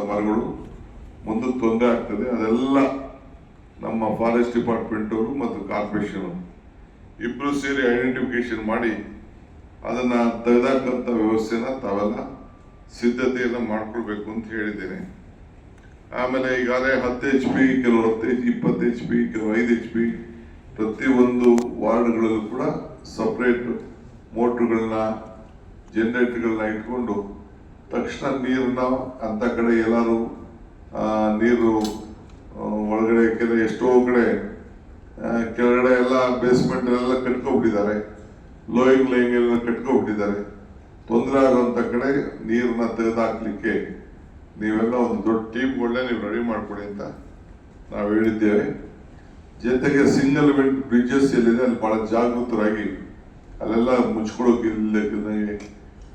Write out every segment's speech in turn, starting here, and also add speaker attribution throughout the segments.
Speaker 1: ಮರಗಳು ಮುಂದಕ್ಕೆ ತೊಂದರೆ ಆಗ್ತದೆ. ಅದೆಲ್ಲ ನಮ್ಮ ಫಾರೆಸ್ಟ್ ಡಿಪಾರ್ಟ್ಮೆಂಟ್ ಅವರು ಮತ್ತು ಕಾರ್ಪೊರೇಷನ್ ಇಬ್ಬರು ಸೇರಿ ಐಡೆಂಟಿಫಿಕೇಶನ್ ಮಾಡಿ ಅದನ್ನ ತೆಗೆದಾಕಂತ ವ್ಯವಸ್ಥೆನ ತಾವೆಲ್ಲ ಸಿದ್ಧತೆಯನ್ನು ಮಾಡ್ಕೊಳ್ಬೇಕು ಅಂತ ಹೇಳಿದ್ದೇನೆ. ಆಮೇಲೆ ಈಗಾಗಲೇ 10 HP, ಕೆಲವು 20 HP, ಕೆಲವು 5 HP ಪ್ರತಿಯೊಂದು ವಾರ್ಡ್ಗಳಲ್ಲೂ ಕೂಡ ಸಪ್ರೇಟ್ ಮೋಟ್ರುಗಳನ್ನ ಜನರೇಟರ್ಗಳನ್ನ ಇಟ್ಕೊಂಡು ತಕ್ಷಣ ನೀರನ್ನ ಅಂತ ಕಡೆ ಎಲ್ಲರೂ ನೀರು ಒಳಗಡೆ ಎಷ್ಟೋ ಕಡೆ ಕೆಳಗಡೆ ಎಲ್ಲ ಬೇಸ್ಮೆಂಟ್ ಎಲ್ಲ ಕಟ್ಕೊಬಿಟ್ಟಿದ್ದಾರೆ, ಲೋಯಿಂಗ್ ಲೈನ್ ಎಲ್ಲ ಕಟ್ಕೊಬಿಟ್ಟಿದ್ದಾರೆ. ತೊಂದರೆ ಆಗುವಂತ ಕಡೆ ನೀರನ್ನ ತೆಗೆದಾಕ್ಲಿಕ್ಕೆ ನೀವೆಲ್ಲ ಒಂದು ದೊಡ್ಡ ಟೀಮ್ಗಳನ್ನೇ ನೀವು ರೆಡಿ ಮಾಡ್ಕೊಡಿ ಅಂತ ನಾವು ಹೇಳಿದ್ದೇವೆ. ಜೊತೆಗೆ ಸಿಂಗಲ್ ವಿಂಡ್ ಬ್ರಿಡ್ಜಸ್ ಎಲ್ಲಿದೆ ಅಲ್ಲಿ ಬಹಳ ಜಾಗೃತರಾಗಿ ಅಲ್ಲೆಲ್ಲ ಮುಚ್ಕೊಳ್ಳೋಕೆ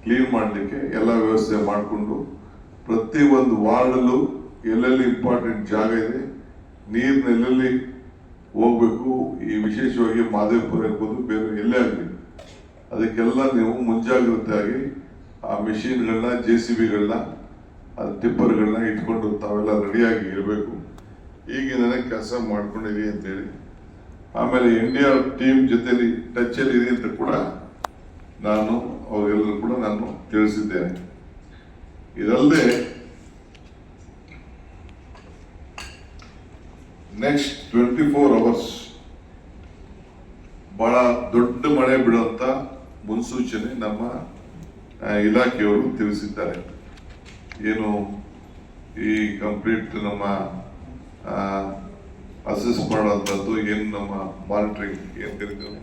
Speaker 1: ಕ್ಲೀನ್ ಮಾಡಲಿಕ್ಕೆ ಎಲ್ಲ ವ್ಯವಸ್ಥೆ ಮಾಡಿಕೊಂಡು ಪ್ರತಿ ಒಂದು ವಾರ್ಡಲ್ಲೂ ಎಲ್ಲೆಲ್ಲಿ ಇಂಪಾರ್ಟೆಂಟ್ ಜಾಗ ಇದೆ, ನೀರಿನ ಎಲ್ಲೆಲ್ಲಿ ಹೋಗ್ಬೇಕು, ಈ ವಿಶೇಷವಾಗಿ ಮಾದೇವಪುರ ಇರ್ಬೋದು, ಬೇರೆ ಎಲ್ಲೇ ಆಗಲಿ ಅದಕ್ಕೆಲ್ಲ ನೀವು ಮುಂಜಾಗ್ರತೆಯಾಗಿ ಆ ಮೆಷಿನ್ಗಳನ್ನ JCBಗಳನ್ನ ಟಿಪ್ಪರ್ಗಳನ್ನ ಇಟ್ಕೊಂಡು ತಾವೆಲ್ಲ ರೆಡಿಯಾಗಿ ಇರಬೇಕು. ಈಗಿನ ಕೆಲಸ ಮಾಡ್ಕೊಂಡಿರಿ ಅಂತೇಳಿ, ಆಮೇಲೆ ಇಂಡಿಯಾ ಟೀಮ್ ಜೊತೆಲಿ ಟಚಲ್ಲಿ ಇದೆ ಅಂತ ಕೂಡ ನಾನು ಅವರೆಲ್ಲರೂ ಕೂಡ ನಾನು ತಿಳಿಸಿದ್ದೇನೆ. ಇದಲ್ಲದೆ ನೆಕ್ಸ್ಟ್ 24 hours ಬಹಳ ದೊಡ್ಡ ಮಳೆ ಬೀಳುವಂತ ಮುನ್ಸೂಚನೆ ನಮ್ಮ ಇಲಾಖೆಯವರು ತಿಳಿಸಿದ್ದಾರೆ. ಏನು ಈ ಕಂಪ್ಲೀಟ್ ನಮ್ಮ ಅಸೆಸ್ ಮಾಡುವಂಥದ್ದು, ಏನು ನಮ್ಮ ಮಾನಿಟರಿಂಗ್ ಏನು ಕರಿತೀವಿ